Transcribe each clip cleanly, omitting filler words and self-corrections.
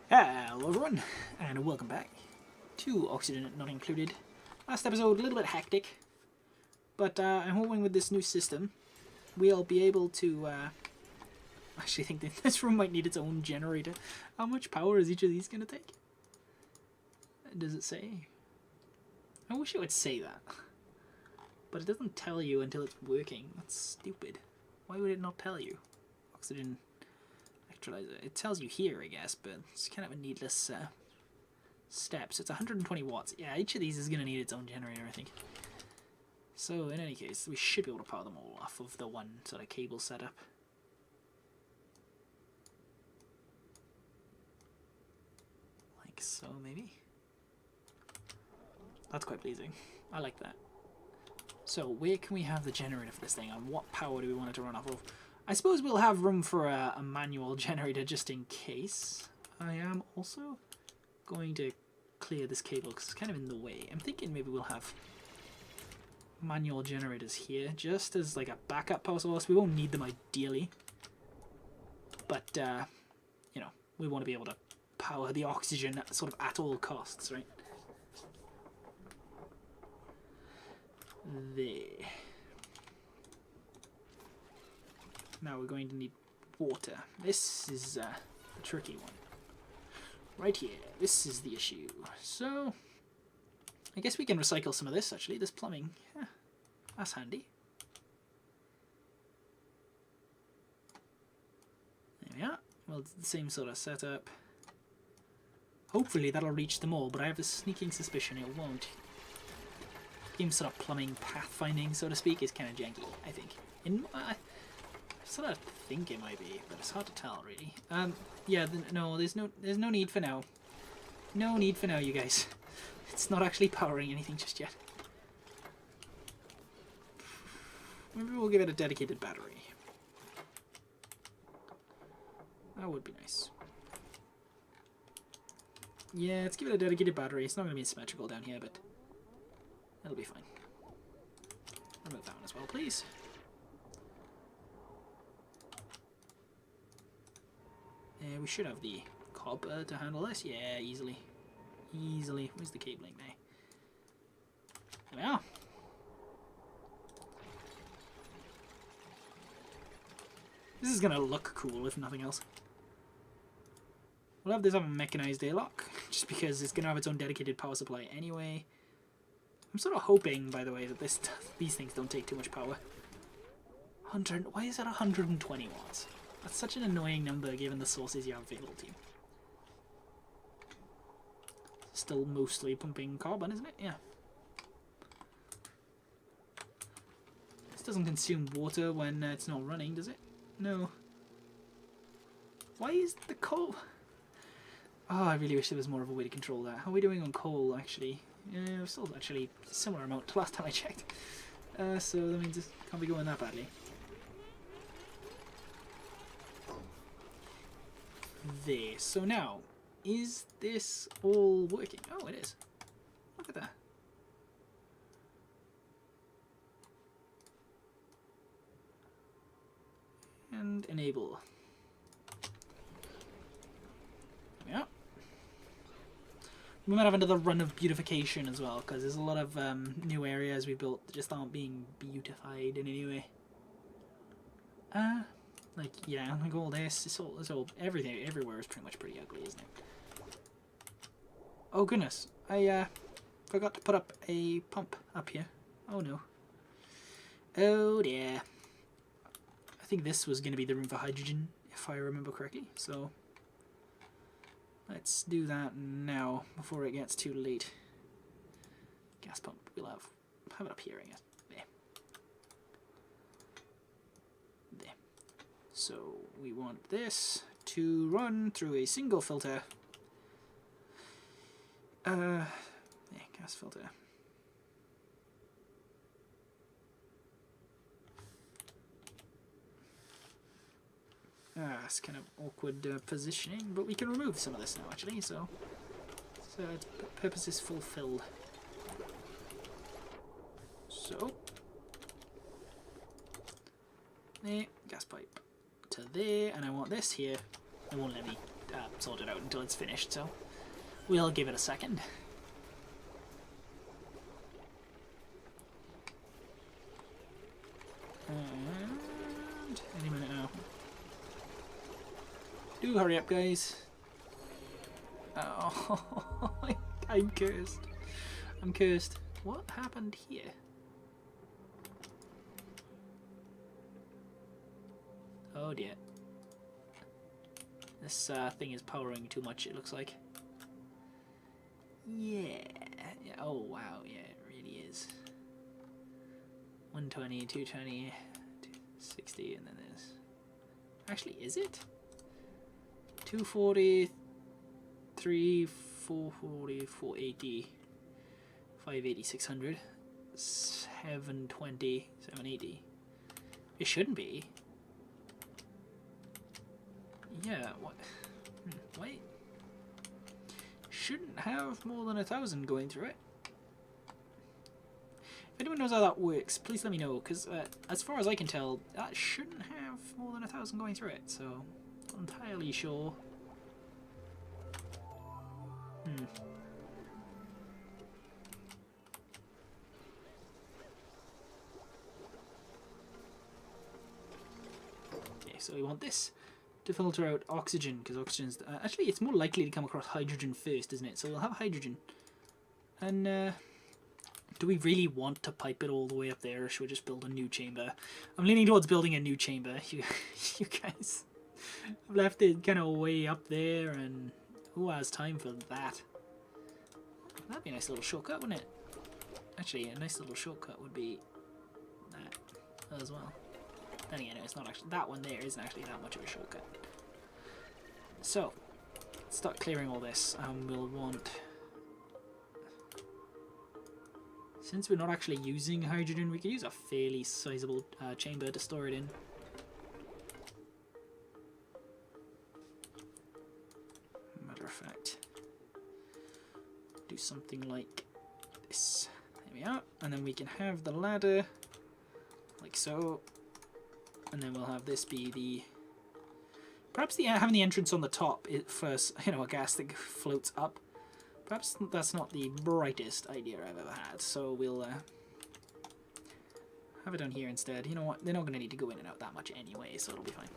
Hello everyone, and welcome back to Oxygen Not Included. Last episode, a little bit hectic, but I'm hoping with this new system, we'll be able to, actually think that this room might need its own generator. How much power is each of these going to take? Does it say? I wish it would say that, but it doesn't tell you until it's working. That's stupid. Why would it not tell you? Oxygen electrolyzer. It tells you here, I guess, but it's kind of a needless step. So it's 120 watts. Yeah, each of these is going to need its own generator, I think. So in any case, we should be able to power them all off of the one sort of cable setup. Like so, maybe. That's quite pleasing. I like that. So where can we have the generator for this thing, and what power do we want it to run off of? I suppose we'll have room for a manual generator just in case. I am also going to clear this cable because it's kind of in the way. I'm thinking maybe we'll have manual generators here just as like a backup power source. We won't need them ideally, but you know, we want to be able to power the oxygen sort of at all costs, right? There. Now we're going to need water. This is the tricky one. Right here. This is the issue. So, I guess we can recycle some of this, actually. This plumbing. Yeah, that's handy. There we are. Well, it's the same sort of setup. Hopefully that'll reach them all, but I have a sneaking suspicion it won't. Game's sort of plumbing pathfinding, so to speak, is kind of janky, I think. I sort of think it might be, but it's hard to tell, really. Yeah, no, there's no need for now. No need for now, you guys. It's not actually powering anything just yet. Maybe we'll give it a dedicated battery. That would be nice. Yeah, let's give it a dedicated battery. It's not going to be symmetrical down here, but it'll be fine. Remove that one as well, please. We should have the copper to handle this. Yeah, easily. Easily. Where's the cabling there? There we are. This is going to look cool, if nothing else. We'll have this have a mechanized airlock, just because it's going to have its own dedicated power supply anyway. I'm sort of hoping, by the way, that these things don't take too much power. Why is that 120 watts? That's such an annoying number given the sources you have available to you. Still mostly pumping carbon, isn't it? Yeah. This doesn't consume water when it's not running, does it? No. Why is the coal... Oh, I really wish there was more of a way to control that. How are we doing on coal, actually? Yeah, we're still actually a similar amount to last time I checked. So that means it can't be going that badly. There. So now, is this all working? Oh, it is. Look at that. And enable. Yeah. We might have another run of beautification as well, because there's a lot of new areas we built that just aren't being beautified in any way. Like, yeah, like all this, it's all, everything, everywhere is pretty much pretty ugly, isn't it? Oh goodness, I forgot to put up a pump up here. Oh no. Oh dear. I think this was going to be the room for hydrogen, if I remember correctly, so let's do that now, before it gets too late. Gas pump, we'll have it up here, I guess. So we want this to run through a single filter. Yeah, gas filter. It's kind of awkward positioning, but we can remove some of this now actually, so its purpose is fulfilled. So, there, gas pipe to there, and I want this here. It won't let me sort it out until it's finished, so we'll give it a second. And any minute now. Do hurry up, guys. Oh, I'm cursed. I'm cursed. What happened here? Oh dear. This thing is powering too much, it looks like. Yeah. Oh wow, yeah, it really is. 120, 220, 260, and then there's... Actually, is it? 240, 440, 480, 580, 600, 720, 780. It shouldn't be. Yeah, what? Wait. Shouldn't have more than 1,000 going through it. If anyone knows how that works, please let me know, because as far as I can tell, that shouldn't have more than 1,000 going through it, so not entirely sure. Okay, so we want this to filter out oxygen, because oxygen's... actually, it's more likely to come across hydrogen first, isn't it? So we'll have hydrogen. And, do we really want to pipe it all the way up there, or should we just build a new chamber? I'm leaning towards building a new chamber. You guys have left it kind of way up there, and who has time for that? That'd be a nice little shortcut, wouldn't it? Actually, a nice little shortcut would be that as well. Then again, it's not actually... That one there isn't actually that much of a shortcut. So, let's start clearing all this. We'll want... Since we're not actually using hydrogen, we could use a fairly sizable chamber to store it in. Matter of fact, do something like this. There we are. And then we can have the ladder, like so. And then we'll have this be the... Perhaps having the entrance on the top first, you know, a gas that floats up. Perhaps that's not the brightest idea I've ever had, so we'll have it down here instead. You know what, they're not going to need to go in and out that much anyway, so it'll be fine.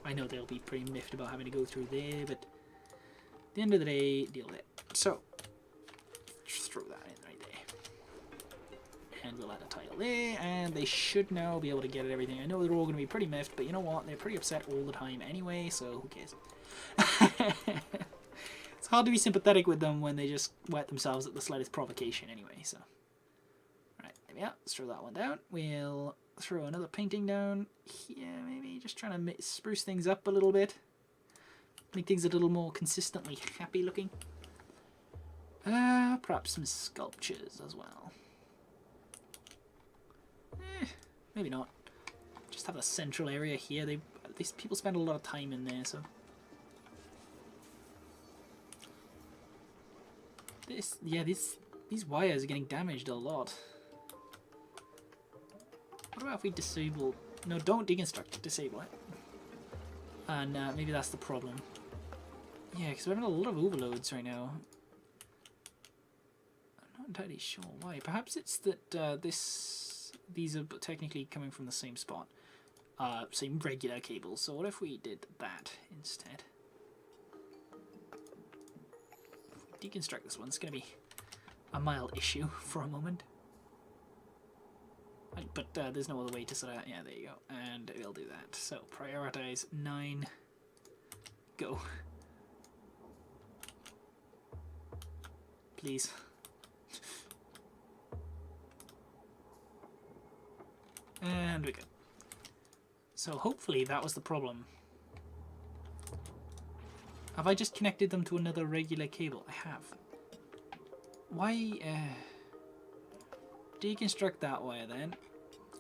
I know they'll be pretty miffed about having to go through there, but at the end of the day, deal with it. So, just throw that in right there. And we'll add a tile there, and they should now be able to get at everything. I know they're all going to be pretty miffed, but you know what, they're pretty upset all the time anyway, so who cares? It's hard to be sympathetic with them when they just wet themselves at the slightest provocation anyway, so. Alright, there we are. Let's throw that one down. We'll throw another painting down here, maybe. Just trying to spruce things up a little bit. Make things a little more consistently happy looking. Perhaps some sculptures as well. Maybe not. Just have a central area here. At least people spend a lot of time in there, so. These wires are getting damaged a lot. What about if we disable... No, don't deconstruct, disable it. And maybe that's the problem. Yeah, because we're having a lot of overloads right now. I'm not entirely sure why. Perhaps it's that these are technically coming from the same spot. Same regular cables. So what if we did that instead? Deconstruct this one. It's going to be a mild issue for a moment. But there's no other way to sort of... Yeah, there you go. And we'll do that. So, prioritize 9. Go. Please. And we're good. So, hopefully that was the problem. Have I just connected them to another regular cable? I have. Why, deconstruct that wire then,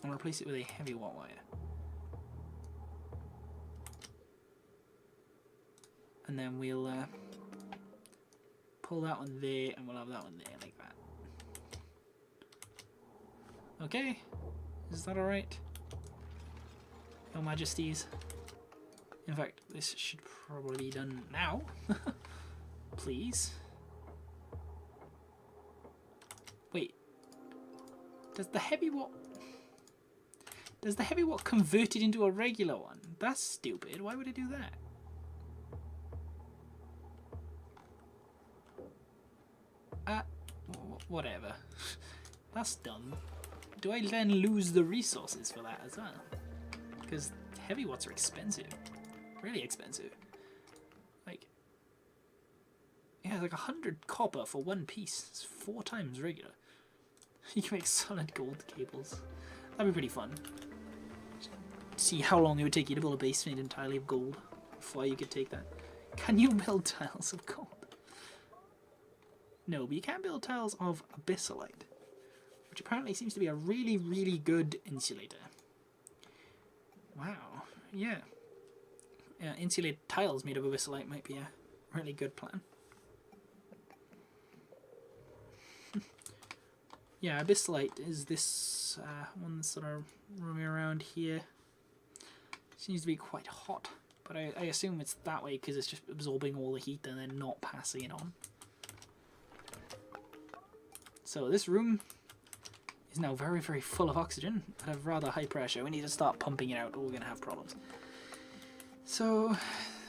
and replace it with a heavy watt wire. And then we'll pull that one there, and we'll have that one there, like that. Okay? Is that alright? Your Majesties? In fact, this should probably be done now. Please. Wait. Does the heavy watt convert it into a regular one? That's stupid. Why would it do that? Whatever. That's dumb. Do I then lose the resources for that as well? Because heavy watts are expensive. Really expensive. Like, yeah, like 100 copper for one piece. It's 4 times regular. You can make solid gold cables. That'd be pretty fun. See how long it would take you to build a base made entirely of gold before you could take that. Can you build tiles of gold? No, but you can build tiles of abyssalite, which apparently seems to be a really, really good insulator. Wow, yeah. Insulated tiles made of abyssalite might be a really good plan. Yeah, abyssalite is this one sort of roaming around here. Seems to be quite hot, but I assume it's that way because it's just absorbing all the heat and then not passing it on. So this room is now very, very full of oxygen at a rather high pressure. We need to start pumping it out or we're going to have problems. So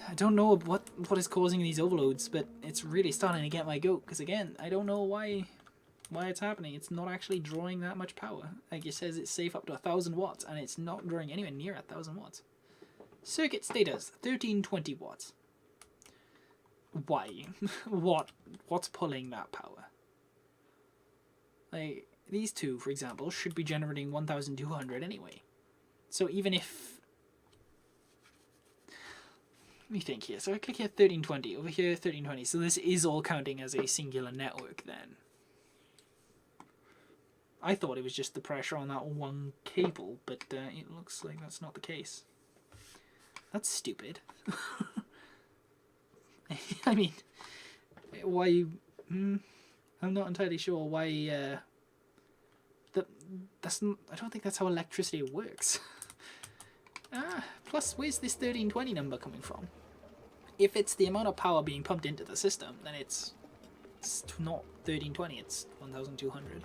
I don't know what is causing these overloads, but it's really starting to get my goat because, again, I don't know why it's happening. It's not actually drawing that much power. Like it says it's safe up to 1,000 watts and it's not drawing anywhere near 1,000 watts. Circuit status 1320 watts. Why? What's pulling that power? Like, these two, for example, should be generating 1,200 anyway. So even if... Let me think here. So I click here 1320, over here 1320. So this is all counting as a singular network then. I thought it was just the pressure on that one cable, but it looks like that's not the case. That's stupid. I mean, why... I'm not entirely sure why that's not, I don't think that's how electricity works. Plus, where's this 1320 number coming from? If it's the amount of power being pumped into the system, then it's not 1320, it's 1200.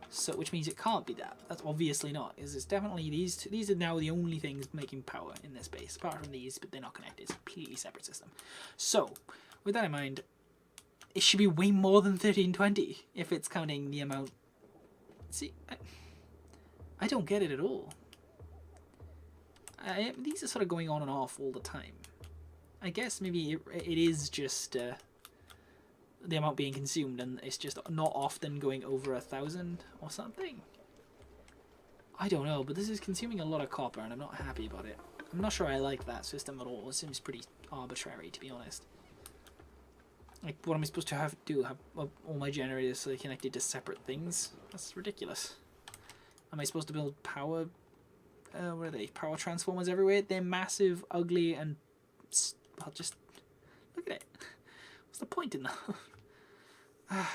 So, which means it can't be that. That's obviously not. It's definitely these are now the only things making power in this base, apart from these, but they're not connected. It's a completely separate system. So, with that in mind, it should be way more than 1320 if it's counting the amount. See, I don't get it at all. These are sort of going on and off all the time. I guess maybe it is just the amount being consumed and it's just not often going over 1,000 or something. I don't know, but this is consuming a lot of copper and I'm not happy about it. I'm not sure I like that system at all. It seems pretty arbitrary, to be honest. Like, what am I supposed to have all my generators connected to separate things? That's ridiculous. Am I supposed to build power? What are they? Power transformers everywhere? They're massive, ugly, and well, just look at it. What's the point in that?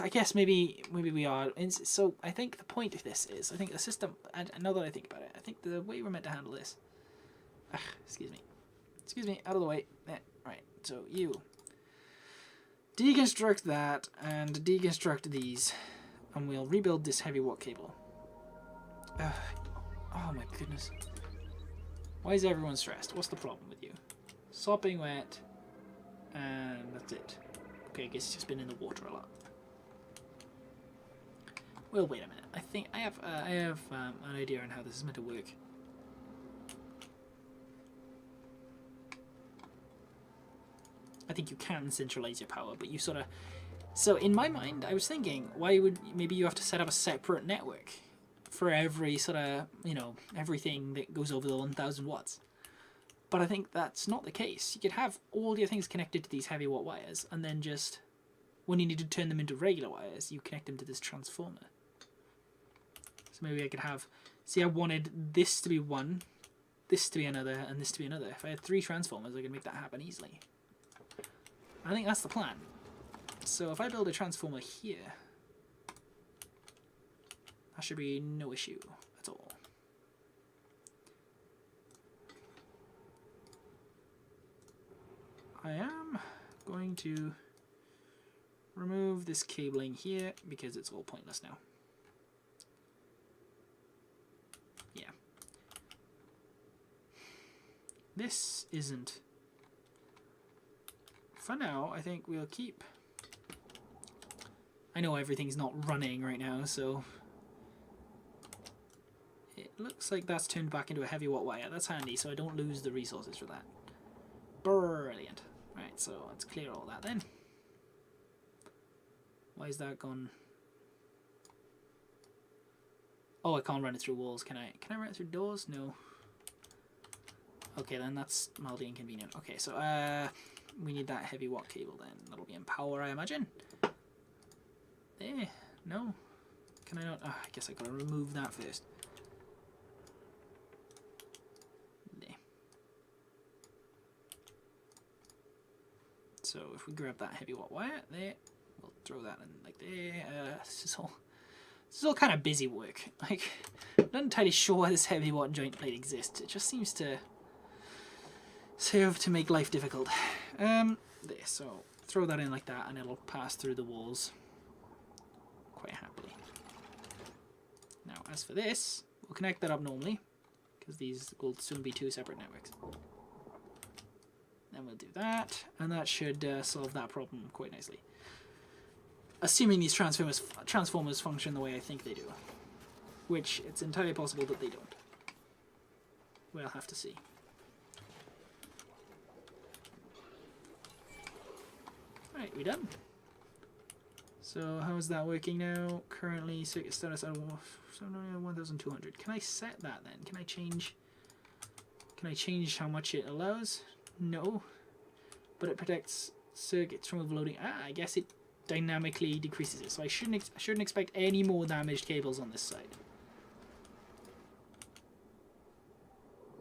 I guess maybe we are. So I think the point of this is, I think the system. And now that I think about it, I think the way we're meant to handle this. Excuse me, out of the way. There, right. So you. Deconstruct that and deconstruct these, and we'll rebuild this heavy watt cable. Oh my goodness. Why is everyone stressed? What's the problem with you? Sopping wet, and that's it. Okay, I guess it's just been in the water a lot. Well, wait a minute. I think I have an idea on how this is meant to work. I think you can centralize your power, but you sort of... So in my mind, I was thinking, why would maybe you have to set up a separate network for every sort of, you know, everything that goes over the 1,000 watts. But I think that's not the case. You could have all your things connected to these heavy watt wires, and then just, when you need to turn them into regular wires, you connect them to this transformer. So maybe I could have... See, I wanted this to be one, this to be another, and this to be another. If I had 3 transformers, I could make that happen easily. I think that's the plan. So if I build a transformer here, that should be no issue at all. I am going to remove this cabling here because it's all pointless now. Yeah. This isn't. For now, I think we'll keep. I know everything's not running right now, so it looks like that's turned back into a heavy watt wire. That's handy, so I don't lose the resources for that. Brilliant. Right, so let's clear all that then. Why is that gone? Oh, I can't run it through walls. Can I run it through doors? No. Okay, then that's mildly inconvenient. Okay, so we need that heavy watt cable then. That'll be in power, I imagine. There. No. Can I not? Oh, I guess I gotta remove that first. There. So if we grab that heavy watt wire, there, we'll throw that in like there. This is all kind of busy work. Like, I'm not entirely sure why this heavy watt joint plate exists. It just seems to serve to make life difficult. There, so throw that in like that and it'll pass through the walls quite happily. Now as for this, we'll connect that up normally because these will soon be two separate networks. Then we'll do that, and that should solve that problem quite nicely. Assuming these transformers function the way I think they do, which it's entirely possible that they don't. We'll have to see. Right, we done. So how is that working now? Currently circuit status at 1200. Can I set that then? Can I change how much it allows? No. But it protects circuits from overloading. Ah, I guess it dynamically decreases it. So I shouldn't expect any more damaged cables on this side.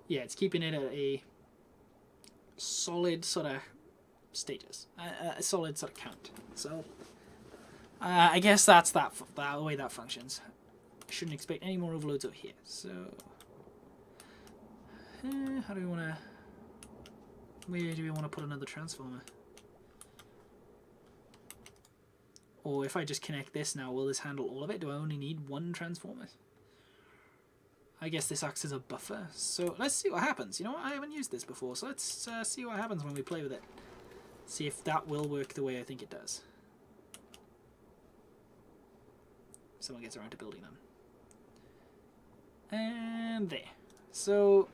Yeah, it's keeping it at a solid sort of status, a solid sort of count. So I guess that's the way that functions. I shouldn't expect any more overloads over here. So how do we want to? Where do we want to put another transformer? Or if I just connect this now, will this handle all of it? Do I only need one transformer? I guess this acts as a buffer. So let's see what happens. You know what? I haven't used this before, so let's see what happens when we play with it. See if that will work the way I think it does. Someone gets around to building them. And there. So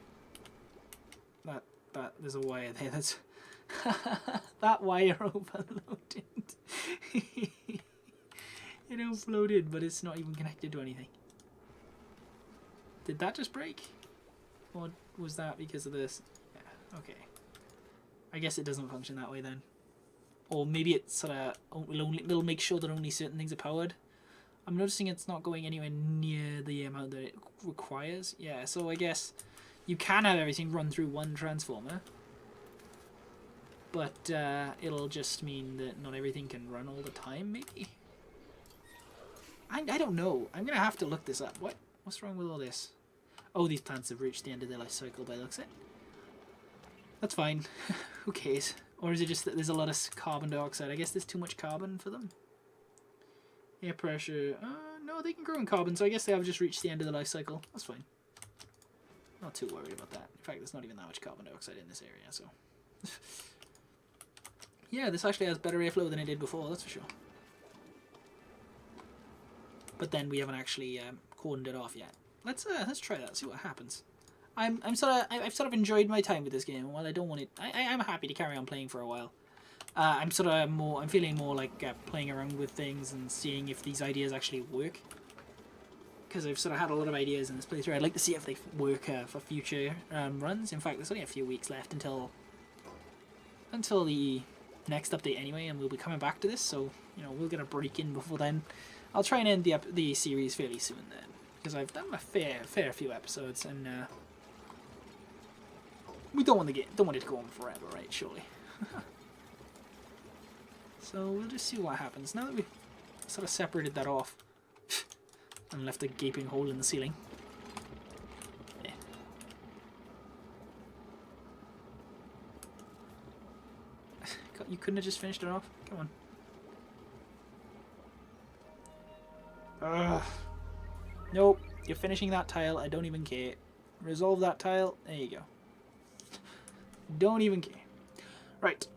that there's a wire there that's that wire overloaded. It overloaded, but it's not even connected to anything. Did that just break? Or was that because of this? Yeah, okay. I guess it doesn't function that way then. Or maybe it's sort of it'll make sure that only certain things are powered. I'm noticing it's not going anywhere near the amount that it requires. Yeah, so I guess you can have everything run through one transformer, but it'll just mean that not everything can run all the time, maybe? I don't know. I'm going to have to look this up. What's wrong with all this? Oh, these plants have reached the end of their life cycle by the looks of it. That's fine. Who cares? Or is it just that there's a lot of carbon dioxide? I guess there's too much carbon for them. Air pressure. No, they can grow in carbon, so I guess they have just reached the end of the life cycle. That's fine. Not too worried about that. In fact, there's not even that much carbon dioxide in this area, so... Yeah, this actually has better airflow than it did before, that's for sure. But then we haven't actually cordoned it off yet. Let's try that, see what happens. I've sort of enjoyed my time with this game. While I don't want it, I'm happy to carry on playing for a while. I'm feeling more like playing around with things and seeing if these ideas actually work. Because I've sort of had a lot of ideas in this playthrough. I'd like to see if they work for future runs. In fact, there's only a few weeks left until the next update anyway, and we'll be coming back to this. So we'll get a break in before then. I'll try and end the series fairly soon then, because I've done a fair few episodes, and we don't want it to go on forever, right? Surely. So we'll just see what happens now that we've sort of separated that off and left a gaping hole in the ceiling. Yeah. You couldn't have just finished it off? Come on. Ugh. Nope. You're finishing that tile. I don't even care. Resolve that tile. There you go. Don't even care. Right.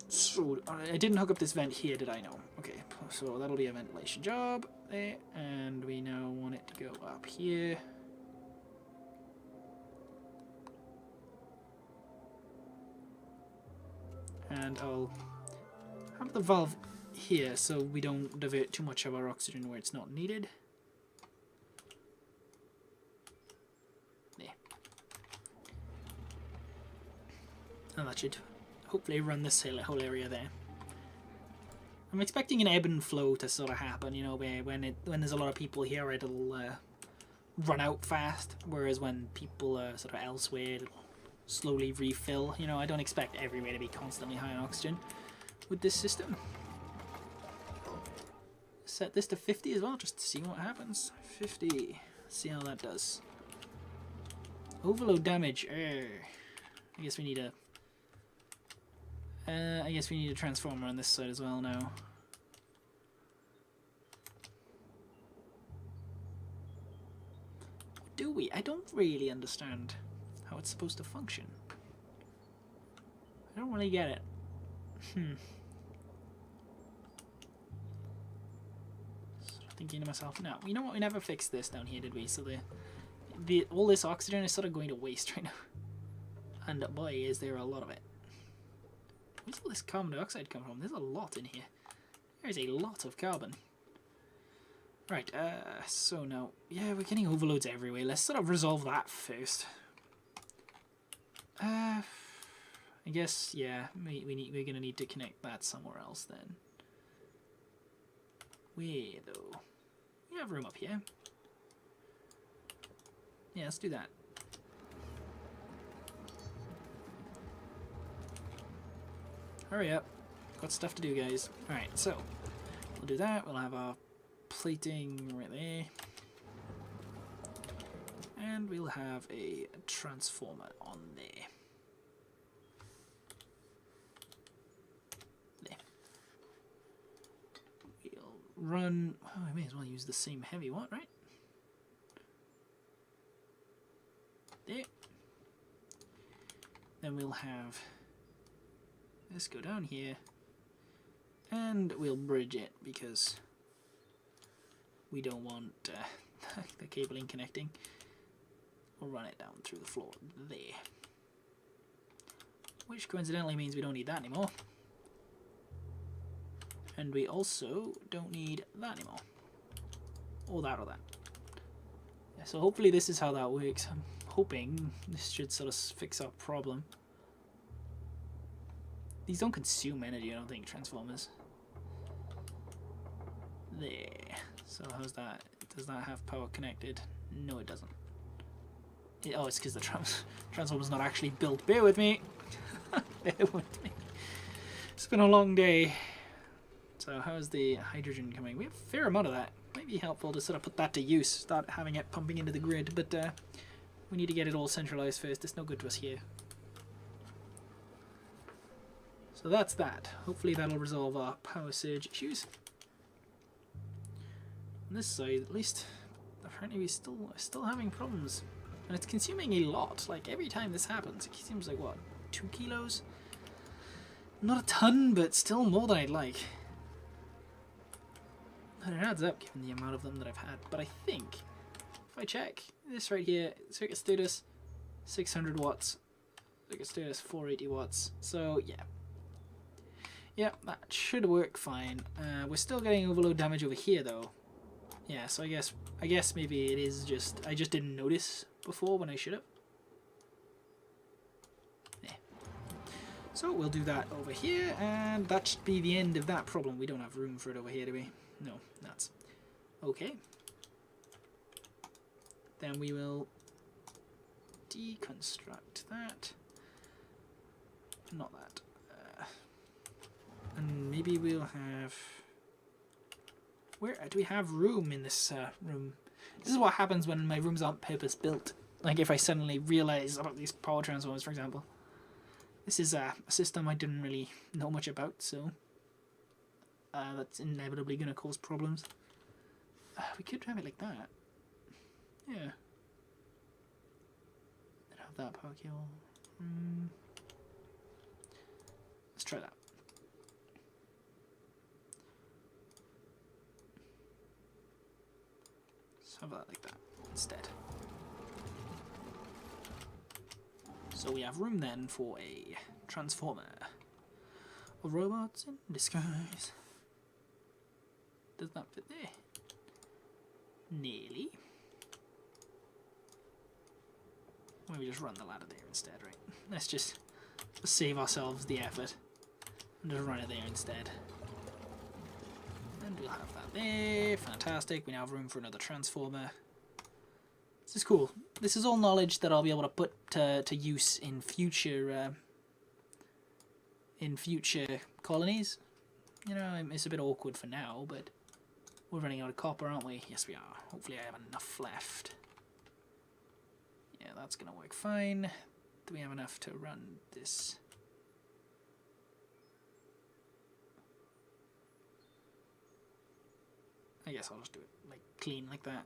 So, I didn't hook up this vent here, did I? No. Okay. So, that'll be a ventilation job there. And we now want it to go up here. And I'll have the valve here so we don't divert too much of our oxygen where it's not needed. There. And that should hopefully run this whole area there. I'm expecting an ebb and flow to sort of happen, you know, where when there's a lot of people here, it'll run out fast, whereas when people are sort of elsewhere, it'll slowly refill. You know, I don't expect everywhere to be constantly high on oxygen with this system. Set this to 50 as well, just to see what happens. 50. See how that does. Overload damage. I guess we need a. I guess we need a transformer on this side as well now. Do we? I don't really understand how it's supposed to function. I don't really get it. Thinking to myself, no, you know what? We never fixed this down here, did we? So all this oxygen is sort of going to waste right now. And boy, is there a lot of it. Where's all this carbon dioxide come from? There's a lot in here. There's a lot of carbon. Right, so now, yeah, we're getting overloads everywhere. Let's sort of resolve that first. I guess, yeah, we're gonna need to connect that somewhere else then. Where though? We have room up here. Yeah, let's do that. Hurry up. Got stuff to do, guys. Alright, so we'll do that. We'll have our plating right there. And we'll have a transformer on there. There. We'll run... Oh, I may as well use the same heavy one, right? There. Then we'll have... Let's go down here, and we'll bridge it because we don't want the cabling connecting. We'll run it down through the floor there, which coincidentally means we don't need that anymore. And we also don't need that anymore, or that or that. Yeah, so hopefully this is how that works. I'm hoping this should sort of fix our problem. These don't consume energy, I don't think, transformers. There. So how's that? Does that have power connected? No, it doesn't. Oh, it's because the transformer's not actually built. Bear with me. Bear with me. It's been a long day. So how's the hydrogen coming? We have a fair amount of that. Might be helpful to sort of put that to use. Start having it pumping into the grid. But we need to get it all centralized first. It's no good to us here. So that's that. Hopefully that'll resolve our power surge issues. On this side, at least, apparently we're still having problems. And it's consuming a lot. Like, every time this happens, it seems like, what, 2 kilos? Not a ton, but still more than I'd like. And it adds up, given the amount of them that I've had. But I think, if I check, this right here, circuit status, 600 watts. Circuit status, 480 watts. So, yeah. Yeah, that should work fine. We're still getting overload damage over here, though. Yeah, so I guess maybe it is just... I just didn't notice before when I should have. Yeah. So we'll do that over here, and that should be the end of that problem. We don't have room for it over here, do we? No, that's okay. Then we will deconstruct that. Not that. And maybe we'll have... Where do we have room in this room? This is what happens when my rooms aren't purpose built. Like if I suddenly realize about these power transformers, for example. This is a system I didn't really know much about, so that's inevitably going to cause problems. We could have it like that. Yeah. And have that power cable. Let's try that. Let's have that like that instead. So we have room then for a transformer of robots in disguise. Does that fit there? Nearly. Maybe just run the ladder there instead, right? Let's just save ourselves the effort and just run it there instead. And we'll have that there. Fantastic. We now have room for another transformer. This is cool. This is all knowledge that I'll be able to put to use in future colonies. You know, it's a bit awkward for now, but we're running out of copper, aren't we? Yes, we are. Hopefully I have enough left. Yeah, that's going to work fine. Do we have enough to run this? I guess I'll just do it like clean like that.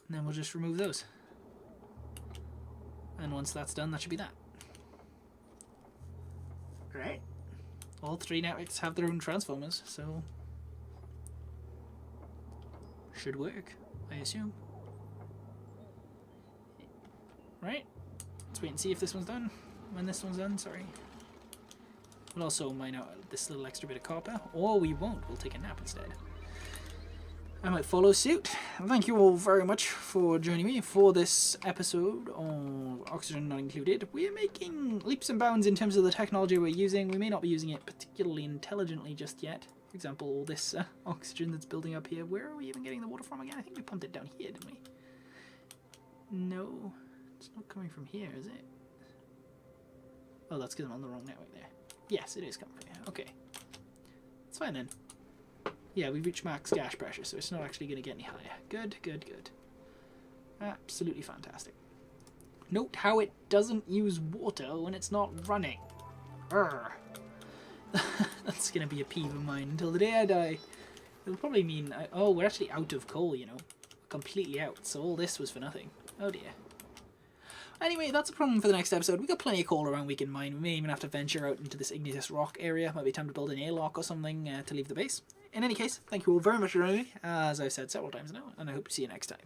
And then we'll just remove those. And once that's done, that should be that. Right. All three networks have their own transformers, so should work, I assume. Right. Let's wait and see if this one's done. When this one's done, sorry. We'll also mine out this little extra bit of copper, or we won't. We'll take a nap instead. I might follow suit. Thank you all very much for joining me for this episode of Oxygen Not Included. We are making leaps and bounds in terms of the technology we're using. We may not be using it particularly intelligently just yet. For example, all this oxygen that's building up here. Where are we even getting the water from again? I think we pumped it down here, didn't we? No, it's not coming from here, is it? Oh, that's because I'm on the wrong network there. Yes, it is coming from here. Okay. It's fine then. Yeah, we've reached max gas pressure, so it's not actually going to get any higher. Good, good, good. Absolutely fantastic. Note how it doesn't use water when it's not running. Urgh. That's going to be a peeve of mine until the day I die. It'll probably mean... oh, we're actually out of coal, you know. Completely out, so all this was for nothing. Oh dear. Anyway, that's a problem for the next episode. We've got plenty of coal around we can mine. We may even have to venture out into this igneous rock area. Might be time to build an airlock or something to leave the base. In any case, thank you all very much for joining me, as I've said several times now, and I hope to see you next time.